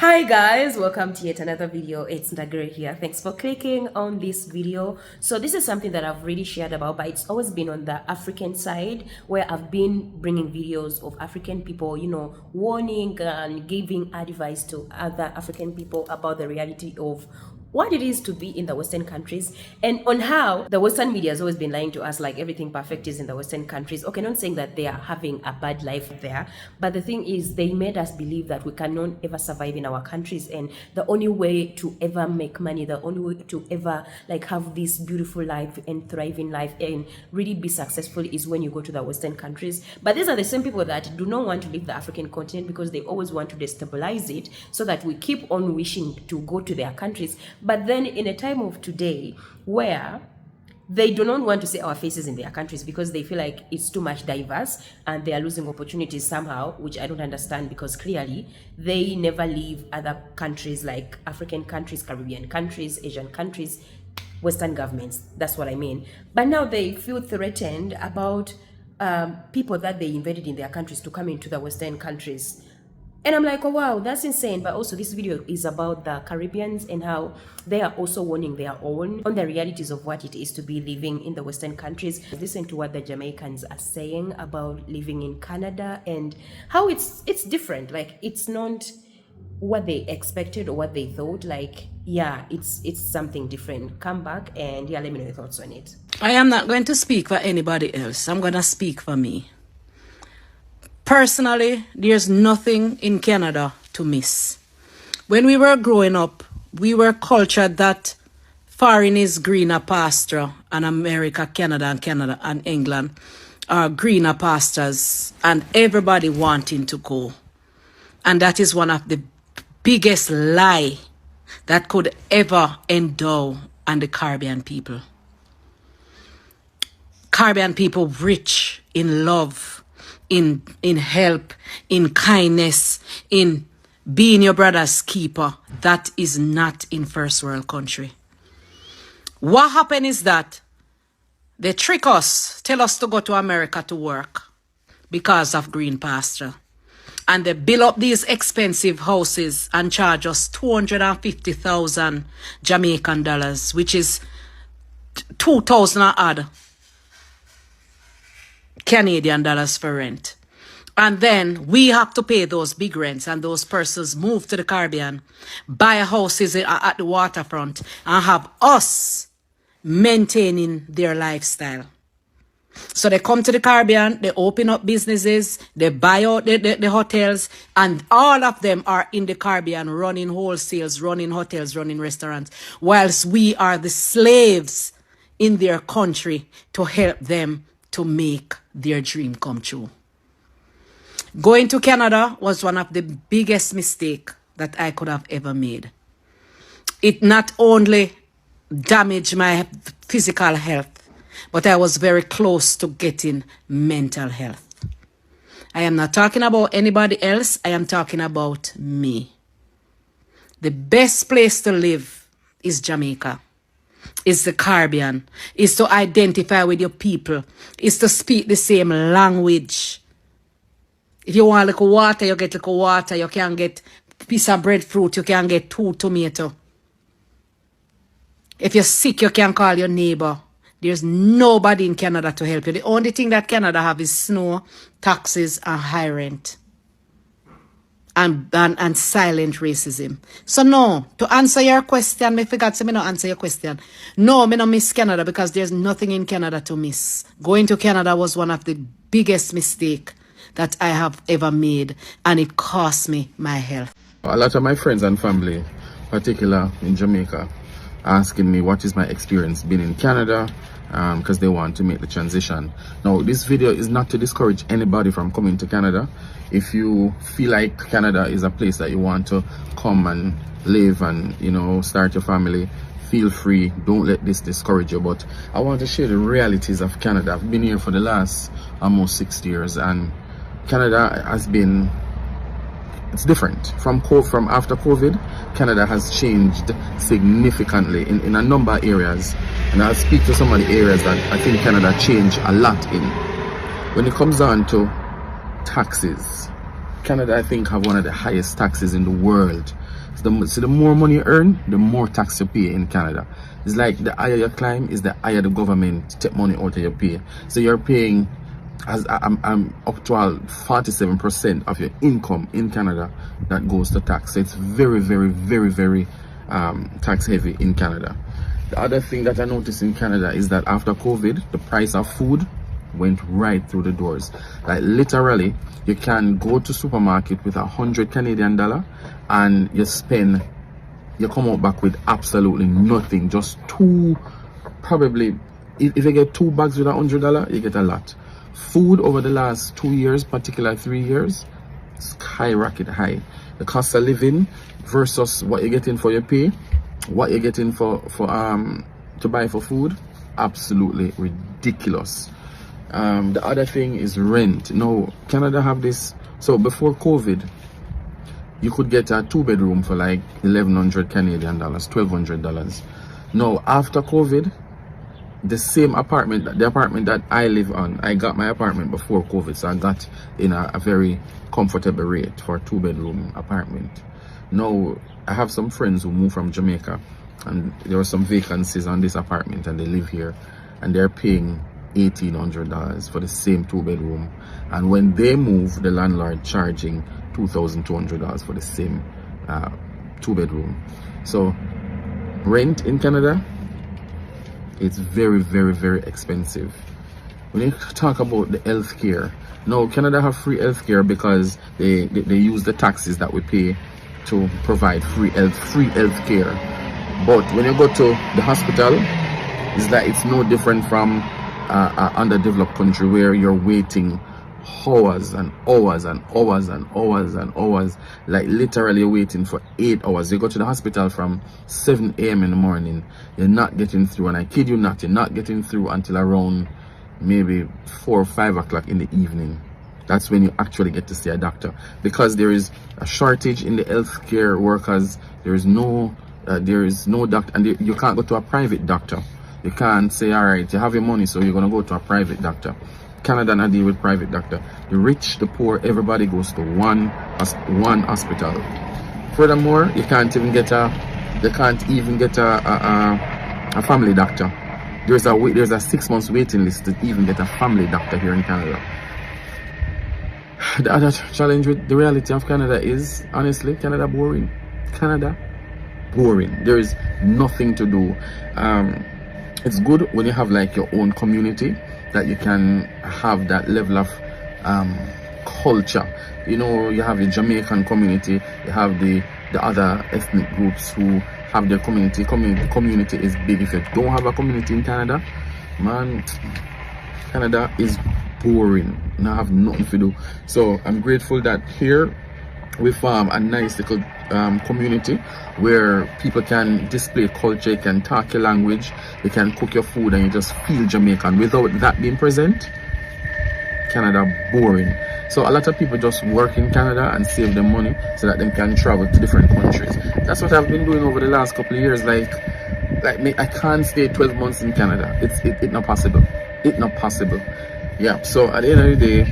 Hi guys, welcome to yet another video. It's Ndagre here. Thanks for clicking on this video. So this is something that I've really shared about, but it's always been on the African side where I've been bringing videos of African people, warning and giving advice to other African people about the reality of what it is to be in the Western countries and on how the Western media has always been lying to us like everything perfect is in the Western countries. Okay, not saying that they are having a bad life there, but the thing is they made us believe that we cannot ever survive in our countries, and the only way to ever make money, the only way to ever have this beautiful life and thrive in life and really be successful is when you go to the Western countries. But these are the same people that do not want to leave the African continent because they always want to destabilize it so that we keep on wishing to go to their countries. But then in a time of today where they do not want to see our faces in their countries because they feel like it's too much diverse and they are losing opportunities somehow, which I don't understand because clearly they never leave other countries like African countries, Caribbean countries, Asian countries, Western governments. That's what I mean. But now they feel threatened about people that they invaded in their countries to come into the Western countries. And I'm like, oh wow, that's insane. But also this video is about the Caribbeans and how they are also warning their own on the realities of what it is to be living in the Western countries. Listen to what the Jamaicans are saying about living in Canada and how it's different. Like it's not what they expected or what they thought. Like, yeah, it's something different. Come back and yeah, let me know your thoughts on it. I am not going to speak for anybody else. I'm going to speak for me. Personally, there's nothing in Canada to miss. When we were growing up, we were cultured that foreign is greener pasture and America, Canada and England are greener pastures and everybody wanting to go. And that is one of the biggest lie that could ever endow on the Caribbean people. Caribbean people rich in love, in help, in kindness, in being your brother's keeper. That is not in first world country. What happened is that they trick us, tell us to go to America to work because of green pasture. And they build up these expensive houses and charge us 250,000 Jamaican dollars, which is 2,000 odd Canadian dollars for rent. And then we have to pay those big rents, and those persons move to the Caribbean, buy houses at the waterfront, and have us maintaining their lifestyle. So they come to the Caribbean, they open up businesses, they buy out the hotels, and all of them are in the Caribbean running wholesales, running hotels, running restaurants, whilst we are the slaves in their country to help them to make their dream come true. Going to Canada was one of the biggest mistakes that I could have ever made. It not only damaged my physical health, but I was very close to getting mental health. I am not talking about anybody else. I am talking about me. The best place to live is Jamaica. Is the Caribbean, is to identify with your people, is to speak the same language. If you want little water, you get little water. You can get a piece of breadfruit, you can get 2 tomatoes. If you're sick, you can call your neighbor. There's nobody in Canada to help you. The only thing that Canada have is snow, taxes, and high rent. And silent racism. So no, to answer your question, I forgot to not answer your question. No, I don't miss Canada because there's nothing in Canada to miss. Going to Canada was one of the biggest mistakes that I have ever made, and it cost me my health. A lot of my friends and family, particularly in Jamaica, asking me what is my experience being in Canada, because they want to make the transition. Now, this video is not to discourage anybody from coming to Canada. If you feel like Canada is a place that you want to come and live and, start your family, feel free. Don't let this discourage you. But I want to share the realities of Canada. I've been here for the last almost 6 years, and Canada has been, it's different. From after COVID, Canada has changed significantly in a number of areas. And I'll speak to some of the areas that I think Canada changed a lot in. When it comes down to taxes, Canada, I think, have one of the highest taxes in the world. So the more money you earn, the more tax you pay in Canada. It's like the higher you climb is the higher the government take money out of your pay. So you're paying as I'm up to 47% of your income in Canada that goes to tax. So it's very, very, very, very tax heavy in Canada. The other thing that I noticed in Canada is that after COVID, the price of food went right through the doors. Like literally, you can go to supermarket with 100 Canadian dollar and you come out back with absolutely nothing. Just probably, if you get 2 bags with $100, you get a lot. Food over the last 2 years, particularly 3 years, skyrocket high. The cost of living versus what you're getting for your pay, what you're getting to buy for food, absolutely ridiculous. The other thing is rent. Now, Canada have this. So before COVID, you could get a 2-bedroom for like 1,100 Canadian dollars, $1,200. Now, after COVID, the apartment that I live on, I got my apartment before COVID, so I got in a very comfortable rate for a 2-bedroom apartment. Now, I have some friends who moved from Jamaica, and there were some vacancies on this apartment, and they live here, and they're paying $1,800 for the same 2-bedroom. And when they move, the landlord charging $2,200 for the same 2-bedroom. So rent in Canada, it's very, very, very expensive. When you talk about the healthcare, now Canada have free healthcare because they use the taxes that we pay to provide free healthcare. But when you go to the hospital, it's like it's no different from an underdeveloped country where you're waiting hours and hours and hours and hours and hours, like literally waiting for 8 hours. You go to the hospital from 7 a.m. in the morning, you're not getting through, and I kid you not, you're not getting through until around maybe 4 or 5 o'clock in the evening. That's when you actually get to see a doctor, because there is a shortage in the healthcare workers. There is no doctor, and you can't go to a private doctor. You can't say, all right, you have your money, so you're going to go to a private doctor. Canada not deal with private doctor. The rich, the poor, everybody goes to one hospital. Furthermore, you can't even get a family doctor. There's a 6 months waiting list to even get a family doctor here in Canada. The other challenge with the reality of Canada is, honestly, Canada boring. Canada boring. There is nothing to do. It's good when you have like your own community, that you can have that level of culture. You know, you have your Jamaican community, you have the other ethnic groups who have their community. Community is big. If you don't have a community in Canada, man, Canada is boring. You have nothing to do. So I'm grateful that here we form a nice little community where people can display culture, you can talk your language, you can cook your food, and you just feel Jamaican. Without that being present, Canada boring. So a lot of people just work in Canada and save their money so that they can travel to different countries. That's what I've been doing over the last couple of years. Like me, I can't stay 12 months in Canada. It's not possible. It's not possible. Yeah. So at the end of the day,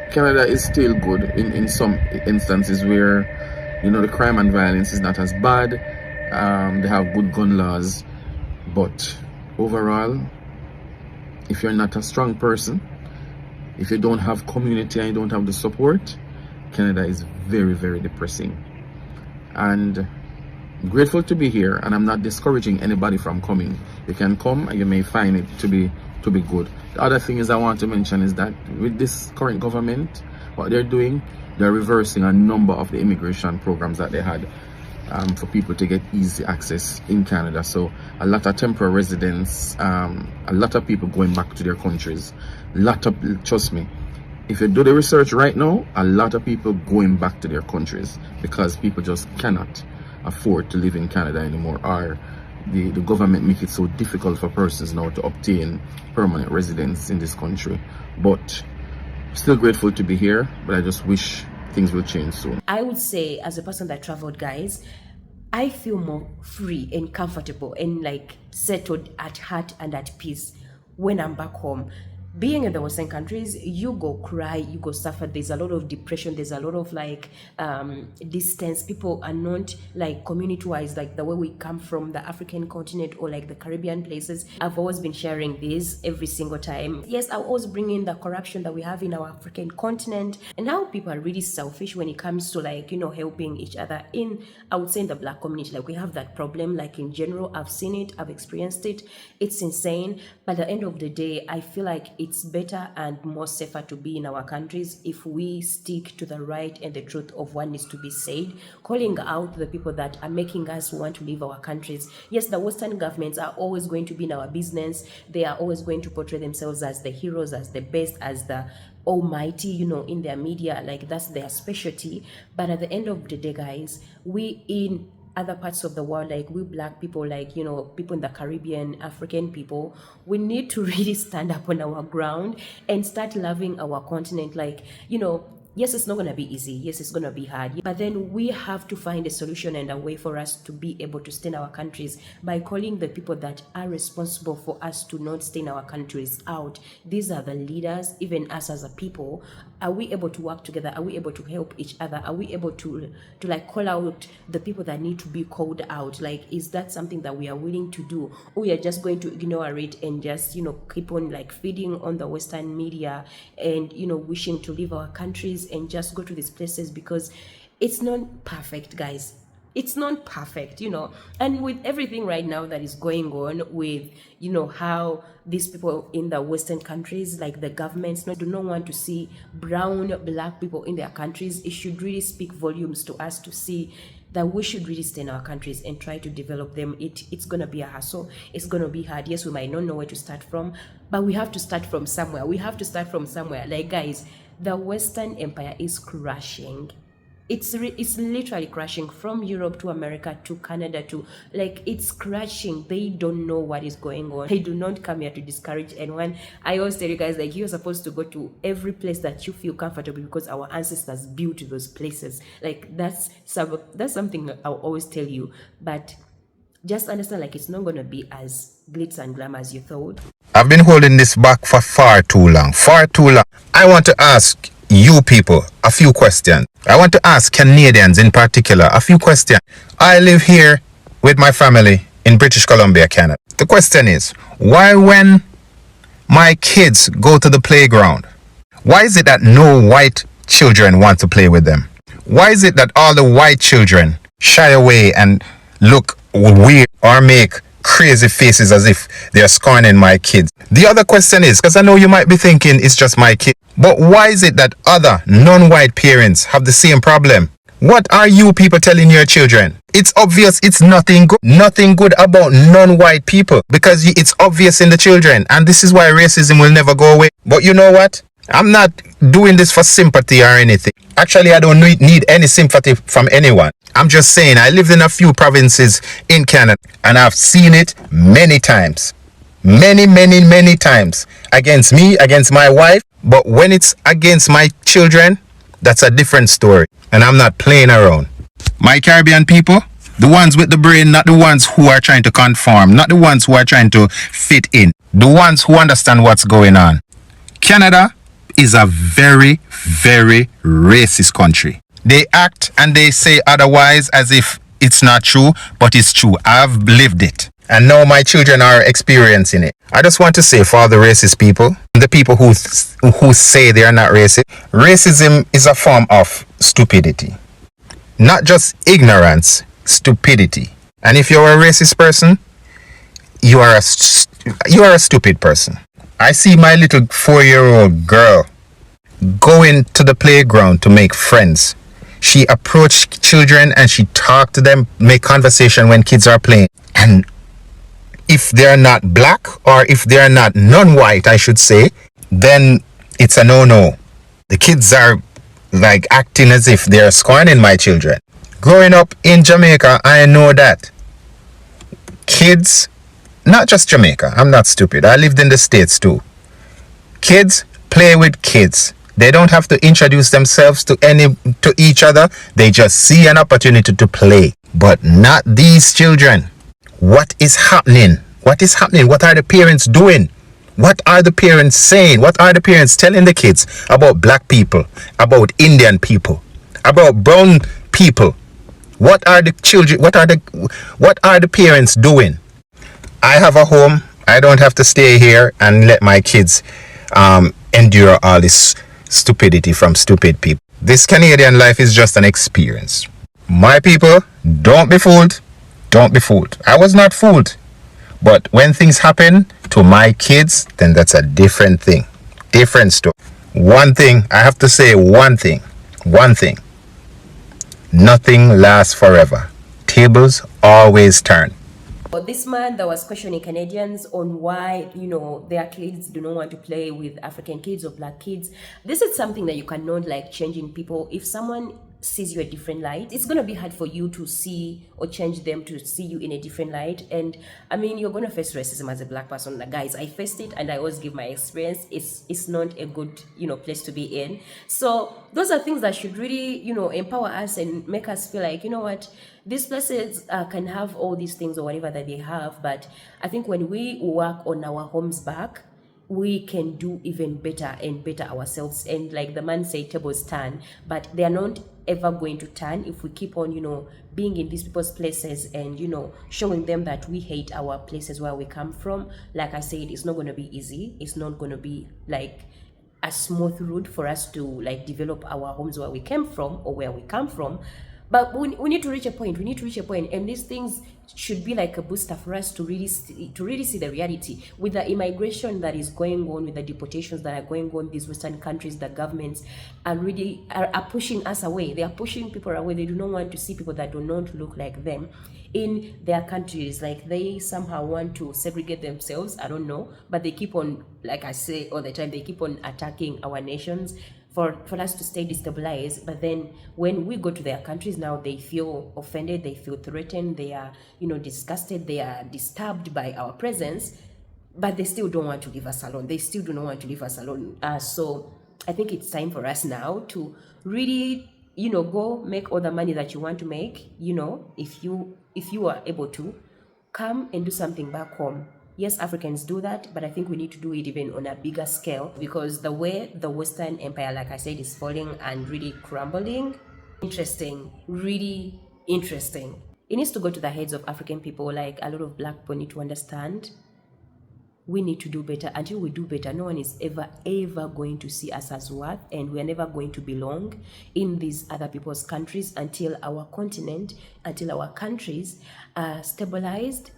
Canada is still good in some instances where, you know, the crime and violence is not as bad. They have good gun laws, but overall, if you're not a strong person, if you don't have community and you don't have the support, Canada is very, very depressing. And I'm grateful to be here, and I'm not discouraging anybody from coming. You can come and you may find it to be good. The other thing is I want to mention is that with this current government, what they're doing, they're reversing a number of the immigration programs that they had for people to get easy access in Canada. So a lot of temporary residents, a lot of people going back to their countries. Trust me, if you do the research right now, a lot of people going back to their countries because people just cannot afford to live in Canada anymore, or the government make it so difficult for persons now to obtain permanent residence in this country. But still grateful to be here, but I just wish things will change soon. I would say, as a person that traveled, guys, I feel more free and comfortable and like settled at heart and at peace when I'm back home. being in the Western countries, you go cry, you go suffer. There's a lot of depression. There's a lot of like distance. People are not like community-wise, like the way we come from the African continent or like the Caribbean places. I've always been sharing this every single time. Yes, I'll always bring in the corruption that we have in our African continent and how people are really selfish when it comes to like, you know, helping each other in, I would say in the Black community. Like we have that problem, like in general, I've seen it, I've experienced it. It's insane. But at the end of the day, I feel like it's better and more safer to be in our countries if we stick to the right and the truth of what needs to be said, calling out the people that are making us want to leave our countries. Yes, the Western governments are always going to be in our business. They are always going to portray themselves as the heroes, as the best, as the almighty, you know, in their media, like that's their specialty. But at the end of the day, guys, we in other parts of the world, like we Black people, like, you know, people in the Caribbean, African people, we need to really stand up on our ground and start loving our continent. Like, you know, yes, it's not going to be easy. Yes, it's going to be hard. But then we have to find a solution and a way for us to be able to stay in our countries by calling the people that are responsible for us to not stay in our countries out. These are the leaders, even us as a people. Are we able to work together? Are we able to help each other? Are we able to like call out the people that need to be called out? Like, is that something that we are willing to do? Or we are just going to ignore it and just, you know, keep on like feeding on the Western media and, you know, wishing to leave our countries and just go to these places because it's not perfect, guys. It's not perfect, you know. And with everything right now that is going on with, you know, how these people in the Western countries, like the governments, do not want to see brown, Black people in their countries, it should really speak volumes to us to see that we should really stay in our countries and try to develop them. It's going to be a hassle. It's going to be hard. Yes, we might not know where to start from, but we have to start from somewhere. We have to start from somewhere. Like, guys, the Western Empire is crashing. It's literally crashing from Europe to America to Canada to, like, it's crashing. They don't know what is going on. They do not come here to discourage anyone. I always tell you guys, like, you're supposed to go to every place that you feel comfortable because our ancestors built those places. Like, that's something I'll always tell you. But just understand, like, it's not going to be as glitz and glam as you thought. I've been holding this back for far too long. I want to ask you people a few questions. I want to ask Canadians in particular a few questions. I live here with my family in British Columbia, Canada. The question is, why when my kids go to the playground, why is it that no white children want to play with them? Why is it that all the white children shy away and look weird or make crazy faces as if they're scorning my kids? The other question is, because I know you might be thinking it's just my kid, but why is it that other non-white parents have the same problem? What are you people telling your children? It's obvious it's nothing good about non-white people because it's obvious in the children, and this is why racism will never go away. But you know what? I'm not doing this for sympathy or anything. Actually, I don't need any sympathy from anyone. I'm just saying I lived in a few provinces in Canada and I've seen it many times. Many times. Against me, against my wife. But when it's against my children, that's a different story. And I'm not playing around. My Caribbean people, the ones with the brain, not the ones who are trying to conform, not the ones who are trying to fit in, the ones who understand what's going on. Canada is a very, very racist country. They act and they say otherwise as if it's not true, but it's true. I've lived it. And now my children are experiencing it. I just want to say for all the racist people, the people who say they are not racist, racism is a form of stupidity. Not just ignorance, stupidity. And if you're a racist person, you are a stupid person. I see my little 4-year-old girl going to the playground to make friends. She approached children and she talked to them, make conversation when kids are playing. And if they're not Black or if they're not non-white, I should say, then it's a no-no. The kids are like acting as if they're scorning my children. Growing up in Jamaica, I know that kids, not just Jamaica, I'm not stupid. I lived in the States too. Kids play with kids. They don't have to introduce themselves to each other. They just see an opportunity to play. But not these children. What is happening? What is happening? What are the parents doing? What are the parents saying? What are the parents telling the kids about black people, about Indian people, about brown people? What are the children, what are the parents doing? I have a home. I don't have to stay here and let my kids endure all this stupidity from stupid people. This Canadian life is just an experience. My people, don't be fooled. Don't be fooled. I was not fooled. But when things happen to my kids, then that's a different thing. Different story. One thing, I have to say one thing. One thing. Nothing lasts forever. Tables always turn. This man that was questioning Canadians on why, you know, their kids do not want to play with African kids or black kids. This is something that you cannot like change in people. If someone sees you a different light, it's going to be hard for you to see or change them to see you in a different light. And I mean, you're going to face racism as a black person. Like, guys, I faced it and I always give my experience. It's not a good, you know, place to be in. So those are things that should really, you know, empower us and make us feel like, you know what, these places can have all these things or whatever that they have. But I think when we work on our homes back, we can do even better and better ourselves. And like the man said, tables turn, but they are not ever going to turn if we keep on, you know, being in these people's places and, you know, showing them that we hate our places where we come from. Like I said, it's not going to be easy. It's not going to be like a smooth route for us to like develop our homes where we came from or where we come from. But we need to reach a point. We need to reach a point, and these things should be like a booster for us to really see the reality with the immigration that is going on, with the deportations that are going on. These Western countries, the governments are really are pushing us away. They are pushing people away. They do not want to see people that do not look like them in their countries. Like they somehow want to segregate themselves. I don't know, but they keep on, like I say all the time, they keep on attacking our nations for us to stay destabilized. But then when we go to their countries now, they feel offended, they feel threatened, they are, you know, disgusted, they are disturbed by our presence, but they still don't want to leave us alone. They still do not want to leave us alone. So I think it's time for us now to really, you know, go make all the money that you want to make. You know, if you are able to come and do something back home. Yes, Africans do that, but I think we need to do it even on a bigger scale, because the way the Western Empire, like I said, is falling and really crumbling, interesting, really interesting. It needs to go to the heads of African people. Like a lot of black people need to understand we need to do better. Until we do better, no one is ever going to see us as worth, and we're never going to belong in these other people's countries until our continent, until our countries are stabilized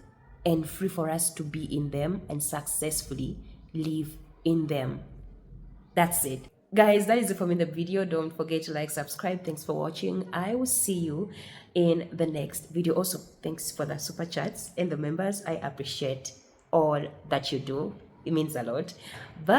and free for us to be in them and successfully live in them. That's it. Guys, that is it for me in the video. Don't forget to like, subscribe. Thanks for watching. I will see you in the next video. Also, thanks for the super chats and the members. I appreciate all that you do. It means a lot. Bye.